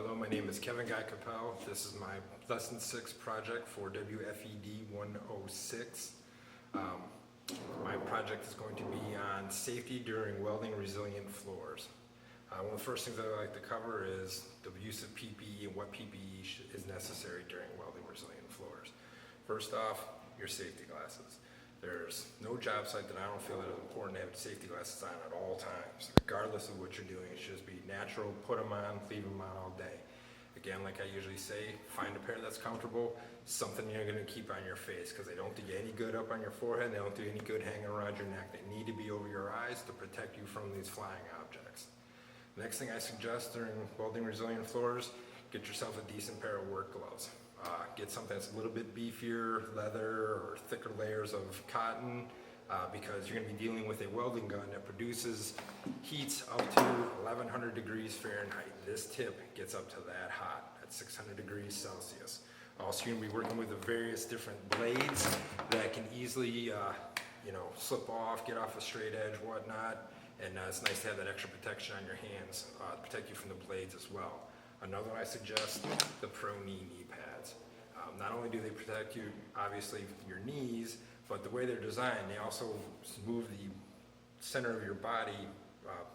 Hello, my name is K.Kappele. This is my Lesson 6 project for WFED 106. My project is going to be on safety during welding resilient floors. One of the first things I like to cover is the use of PPE and what PPE is necessary during welding resilient floors. First off, your safety glasses. There's no job site that I don't feel that it's important to have safety glasses on at all times, regardless of what you're doing. It should just be natural, put them on, leave them on all day. Again, like I usually say, find a pair that's comfortable, something you're going to keep on your face, because they don't do you any good up on your forehead, they don't do any good hanging around your neck. They need to be over your eyes to protect you from these flying objects. Next thing I suggest during welding resilient floors, get yourself a decent pair of work gloves. Get something that's a little bit beefier, leather or thicker layers of cotton, because you're going to be dealing with a welding gun that produces heats up to 1100 degrees Fahrenheit. This tip gets up to that hot at 600 degrees Celsius. Also, you're going to be working with the various different blades that can easily slip off, get off a straight edge, whatnot. And it's nice to have that extra protection on your hands, protect you from the blades as well. Another one I suggest, the Pro knee pads. Not only do they protect you, obviously, your knees, but the way they're designed, they also move the center of your body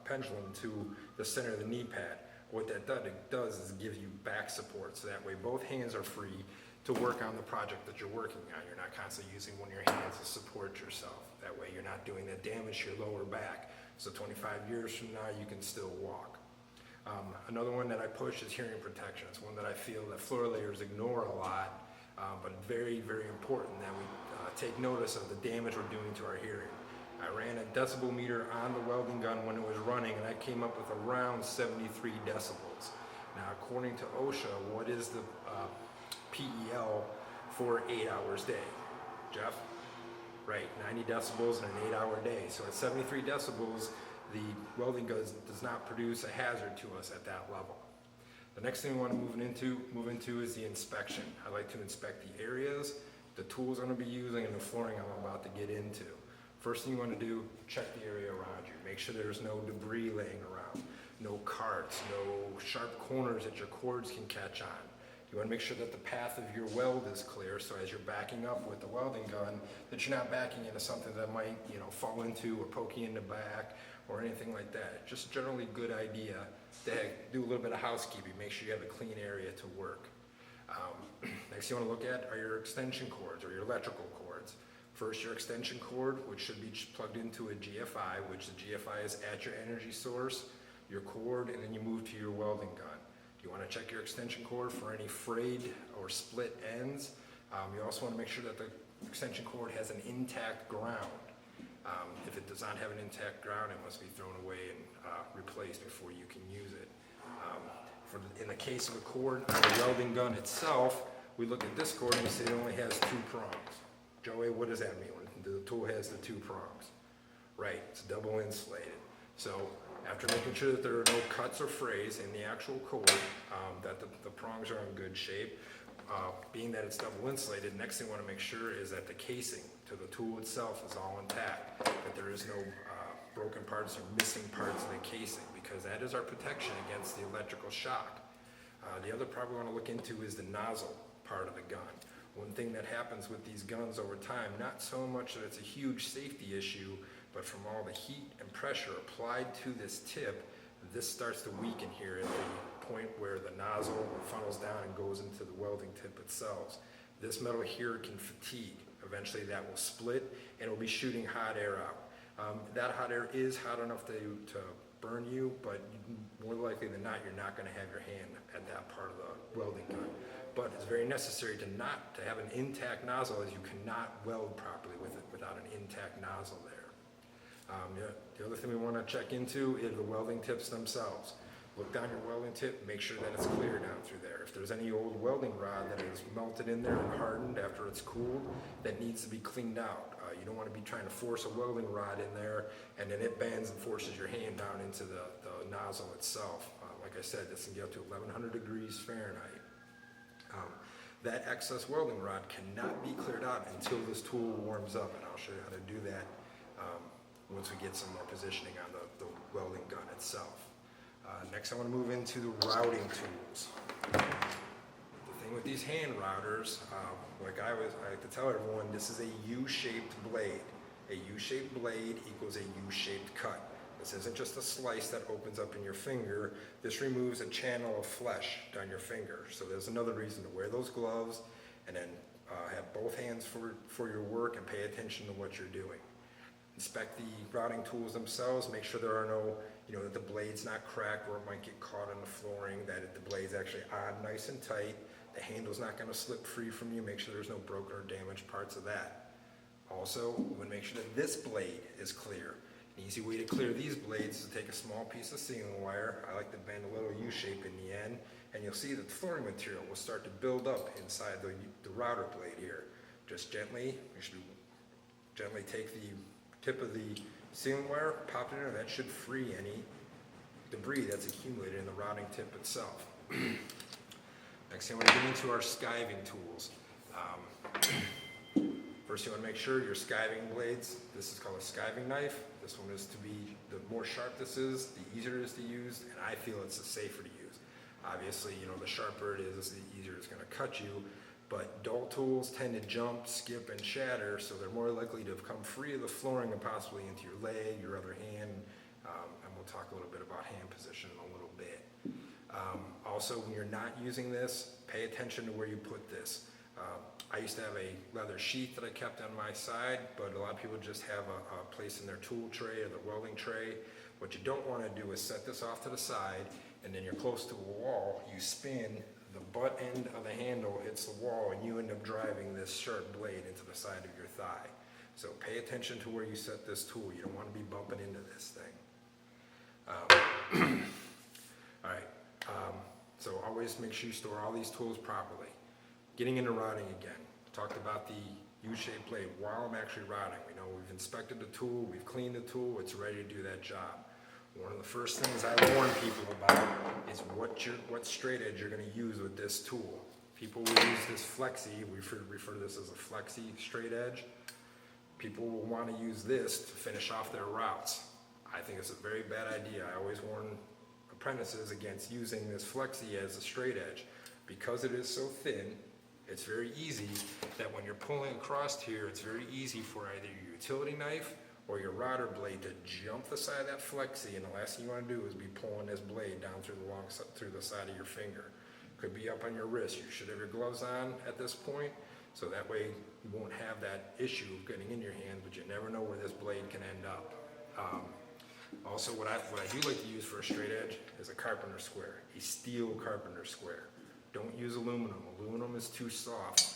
pendulum to the center of the knee pad. What that does is give you back support, so that way both hands are free to work on the project that you're working on. You're not constantly using one of your hands to support yourself. That way you're not doing that damage to your lower back. So 25 years from now, you can still walk. Another one that I push is hearing protection. It's one that I feel that floor layers ignore a lot, but very, very important that we take notice of the damage we're doing to our hearing. I ran a decibel meter on the welding gun when it was running, and I came up with around 73 decibels. Now, according to OSHA, what is the PEL for 8 hours day? Jeff? Right, 90 decibels in an 8-hour day. So at 73 decibels, the welding gun does not produce a hazard to us at that level. The next thing we want to move into is the inspection. I like to inspect the areas, the tools I'm going to be using, and the flooring I'm about to get into. First thing you want to do, check the area around you. Make sure there's no debris laying around, no carts, no sharp corners that your cords can catch on. You want to make sure that the path of your weld is clear, so as you're backing up with the welding gun, that you're not backing into something that might, fall into or poke you in the back or anything like that. Just generally good idea to do a little bit of housekeeping. Make sure you have a clean area to work. Next you want to look at are your extension cords or your electrical cords. First, your extension cord, which should be plugged into a GFI, which the GFI is at your energy source, your cord, and then you move to your welding gun. You want to check your extension cord for any frayed or split ends. You also want to make sure that the extension cord has an intact ground. If it does not have an intact ground, it must be thrown away and replaced before you can use it. In the case of a cord on the welding gun itself, we look at this cord and we say it only has 2 prongs. Joey, what does that mean when the tool has the 2 prongs? Right, it's double insulated. So after making sure that there are no cuts or frays in the actual cord, that the prongs are in good shape, being that it's double insulated, next thing we want to make sure is that the casing to the tool itself is all intact, that there is no broken parts or missing parts of the casing, because that is our protection against the electrical shock. The other part we want to look into is the nozzle part of the gun. One thing that happens with these guns over time, not so much that it's a huge safety issue, but from all the heat and pressure applied to this tip, this starts to weaken here at the point where the nozzle funnels down and goes into the welding tip itself. This metal here can fatigue. Eventually that will split and it will be shooting hot air out. That hot air is hot enough to burn you, but more likely than not, you're not going to have your hand at that part of the welding gun. But it's very necessary to have an intact nozzle, as you cannot weld properly with it without an intact nozzle there. The other thing we want to check into is the welding tips themselves. Look down your welding tip, make sure that it's clear down through there. If there's any old welding rod that is melted in there and hardened after it's cooled, that needs to be cleaned out. You don't want to be trying to force a welding rod in there and then it bends and forces your hand down into the nozzle itself. Like I said, this can get up to 1100 degrees Fahrenheit. That excess welding rod cannot be cleared out until this tool warms up, and I'll show you how to do that once we get some more positioning on the welding gun itself. Next I want to move into the routing tools. The thing with these hand routers, like I like to tell everyone, this is a U-shaped blade. A U-shaped blade equals a U-shaped cut. This isn't just a slice that opens up in your finger. This removes a channel of flesh down your finger. So there's another reason to wear those gloves and then have both hands for your work and pay attention to what you're doing. Inspect the routing tools themselves. Make sure there are no, that the blade's not cracked or it might get caught on the flooring, that the blade's actually on nice and tight. The handle's not going to slip free from you. Make sure there's no broken or damaged parts of that. Also, we want to make sure that this blade is clear. An easy way to clear these blades is to take a small piece of sealing wire. I like to bend a little U-shape in the end, and you'll see that the flooring material will start to build up inside the router blade here. Just gently, you should gently take the tip of the sealing wire, pop it in there. That should free any debris that's accumulated in the routing tip itself. Next thing, I want to get into our skiving tools. First, you want to make sure your skiving blades, this is called a skiving knife. This one is to be, the more sharp this is, the easier it is to use, and I feel it's the safer to use. Obviously, the sharper it is, the easier it's going to cut you, but dull tools tend to jump, skip, and shatter, so they're more likely to come free of the flooring and possibly into your leg, your other hand, and we'll talk a little bit about hand position in a little bit. Also, when you're not using this, pay attention to where you put this. I used to have a leather sheath that I kept on my side, but a lot of people just have a place in their tool tray or the welding tray. What you don't want to do is set this off to the side, and then you're close to a wall, you spin, the butt end of the handle hits the wall, and you end up driving this sharp blade into the side of your thigh. So pay attention to where you set this tool. You don't want to be bumping into this thing. All right, so always make sure you store all these tools properly. Getting into routing again. Talked about the U-shaped blade. While I'm actually routing, we've inspected the tool, we've cleaned the tool, it's ready to do that job. One of the first things I warn people about is what straight edge you're going to use with this tool. People will use this flexi, we refer to this as a flexi straight edge. People will want to use this to finish off their routes. I think it's a very bad idea. I always warn apprentices against using this flexi as a straight edge. Because it is so thin, it's very easy that when you're pulling across here, it's very easy for either your utility knife or your router blade to jump the side of that flexi, and the last thing you want to do is be pulling this blade down through the side of your finger. Could be up on your wrist. You should have your gloves on at this point, so that way you won't have that issue of getting in your hand, but you never know where this blade can end up. Also, what I do like to use for a straight edge is a carpenter square, a steel carpenter square. Don't use aluminum. Aluminum is too soft.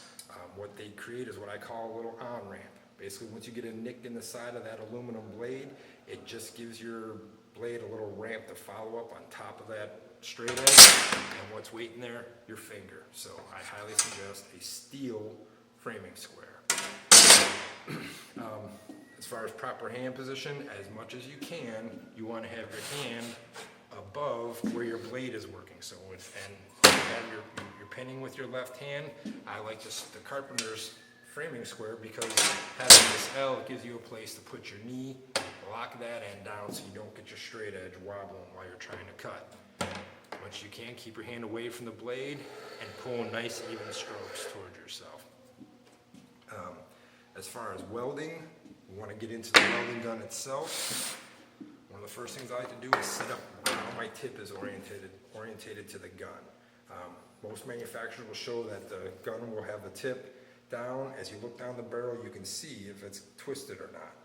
What they create is what I call a little on-ramp. Basically, once you get a nick in the side of that aluminum blade, it just gives your blade a little ramp to follow up on top of that straight edge, and what's waiting there? Your finger. So I highly suggest a steel framing square. As far as proper hand position, as much as you can, you want to have your hand above where your blade is working. So you're pinning with your left hand. I like the carpenter's framing square because having this L gives you a place to put your knee, lock that end down so you don't get your straight edge wobbling while you're trying to cut. Once you can, keep your hand away from the blade and pull nice even strokes towards yourself. As far as welding, we want to get into the welding gun itself. One of the first things I like to do is set up how my tip is orientated to the gun. Most manufacturers will show that the gun will have the tip down. As you look down the barrel, you can see if it's twisted or not.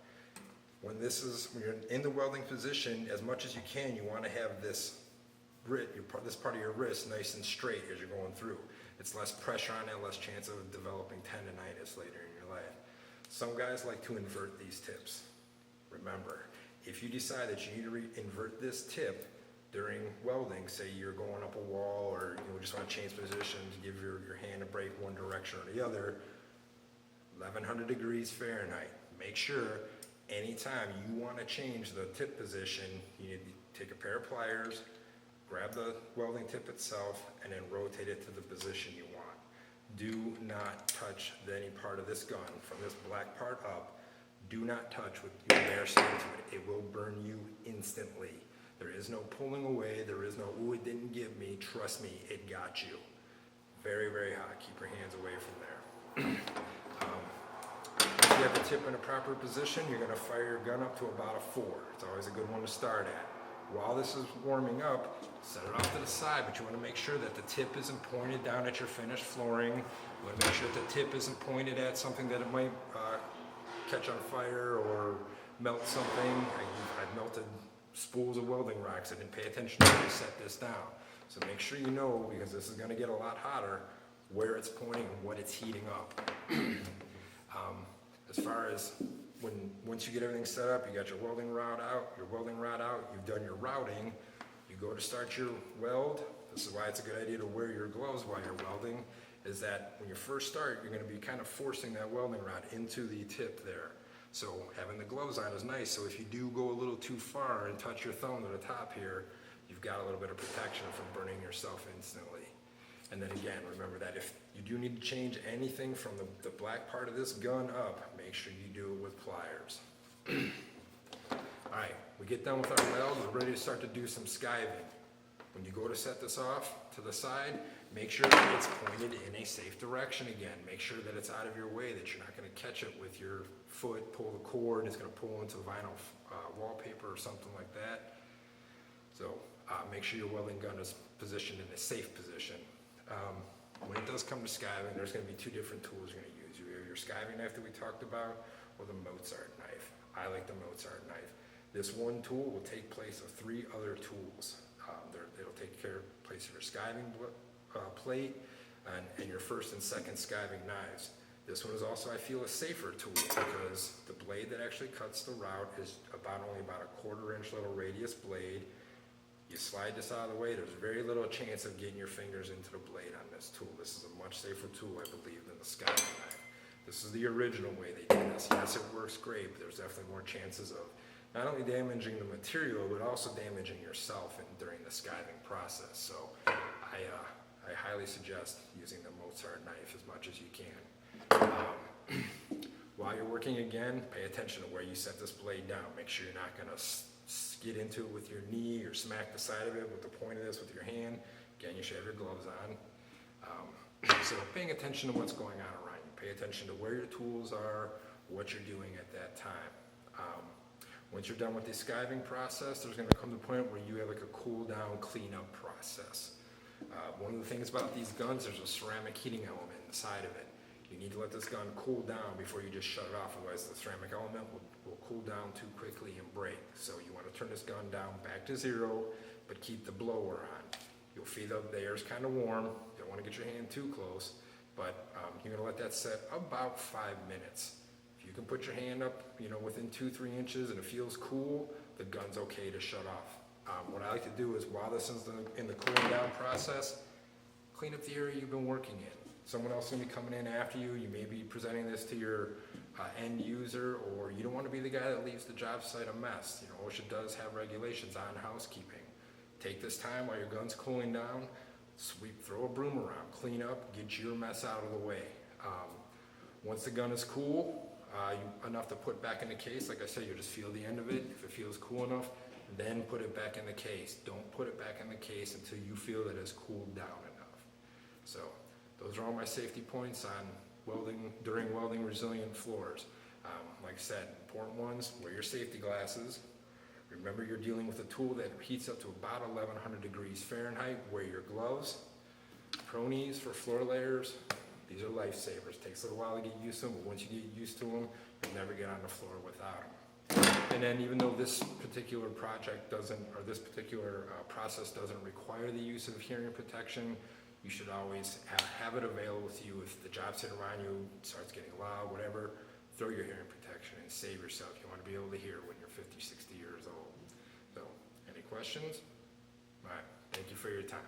When you're in the welding position, as much as you can, you want to have this part of your wrist nice and straight as you're going through. It's less pressure on it, less chance of developing tendonitis later in your life. Some guys like to invert these tips. Remember, if you decide that you need to invert this tip during welding, say you're going up a wall or you just want to change positions, give your hand a break one direction or the other, 1100 degrees Fahrenheit. Make sure anytime you want to change the tip position, you need to take a pair of pliers, grab the welding tip itself, and then rotate it to the position you want. Do not touch any part of this gun from this black part up. Do not touch with your bare skin to it. It will burn you instantly. There is no pulling away. There is no, ooh, it didn't give me. Trust me, it got you. Very, very hot. Keep your hands away from there. If you have the tip in a proper position, you're going to fire your gun up to about a 4. It's always a good one to start at. While this is warming up, set it off to the side, but you want to make sure that the tip isn't pointed down at your finished flooring. You want to make sure that the tip isn't pointed at something that it might catch on fire or melt something. I've melted spools of welding rocks. I didn't pay attention to when I set this down. So make sure you know, because this is going to get a lot hotter, where it's pointing and what it's heating up. As far as once you get everything set up, you got your welding rod out, you've done your routing, you go to start your weld. This is why it's a good idea to wear your gloves while you're welding, is that when you first start, you're going to be kind of forcing that welding rod into the tip there. So having the gloves on is nice, so if you do go a little too far and touch your thumb to the top here, you've got a little bit of protection from burning yourself instantly. And then again, remember that if you do need to change anything from the black part of this gun up, make sure you do it with pliers. All right, we get done with our weld, we're ready to start to do some skiving. When you go to set this off to the side, make sure that it's pointed in a safe direction again. Make sure that it's out of your way, that you're not going to catch it with your foot, pull the cord, it's going to pull into the vinyl wallpaper or something like that. So make sure your welding gun is positioned in a safe position. When it does come to skiving, there's going to be 2 different tools you're going to use. You have your skiving knife that we talked about, or the Mozart knife. I like the Mozart knife. This one tool will take place of 3 other tools. It'll take place of your skiving plate and your first and second skiving knives. This one is also, I feel, a safer tool because the blade that actually cuts the route is only about a 1/4 inch little radius blade. You slide this out of the way, there's very little chance of getting your fingers into the blade on this tool. This is a much safer tool, I believe, than the skiving knife. This is the original way they did this. Yes, it works great, but there's definitely more chances of not only damaging the material, but also damaging yourself during the skiving process. So I highly suggest using the Mozart knife as much as you can. While you're working again, pay attention to where you set this blade down. Make sure you're not going to skid into it with your knee or smack the side of it with the point of this with your hand. Again, you should have your gloves on. So paying attention to what's going on around you. Pay attention to where your tools are, what you're doing at that time. Once you're done with the skiving process, there's going to come the point where you have like a cool down, clean up process. One of the things about these guns, there's a ceramic heating element inside of it. You need to let this gun cool down before you just shut it off, otherwise the ceramic element will cool down too quickly and break. So you want to turn this gun down back to 0, but keep the blower on. You'll feel the air's kind of warm. You don't want to get your hand too close, but you're going to let that set about 5 minutes. If you can put your hand up, within 2-3 inches and it feels cool, the gun's okay to shut off. What I like to do is, while this is in the cooling down process, clean up the area you've been working in. Someone else is going to be coming in after you. You may be presenting this to your end user, or you don't want to be the guy that leaves the job site a mess. OSHA does have regulations on housekeeping. Take this time while your gun's cooling down, throw a broom around, clean up, get your mess out of the way. Once the gun is cool, enough to put back in the case, like I said, you just feel the end of it. If it feels cool enough, then put it back in the case. Don't put it back in the case until you feel that it's cooled down enough. So those are all my safety points on during welding resilient floors. Like I said, important ones: wear your safety glasses. Remember, you're dealing with a tool that heats up to about 1100 degrees Fahrenheit. Wear your gloves. Pro knees for floor layers. These are lifesavers. Takes a little while to get used to them, but once you get used to them, you'll never get on the floor without them. And then, even though this particular project this particular process doesn't require the use of hearing protection, you should always have it available to you. If the job site around you starts getting loud, whatever, throw your hearing protection and save yourself. You want to be able to hear when you're 50, 60 years old. So, any questions? All right, thank you for your time.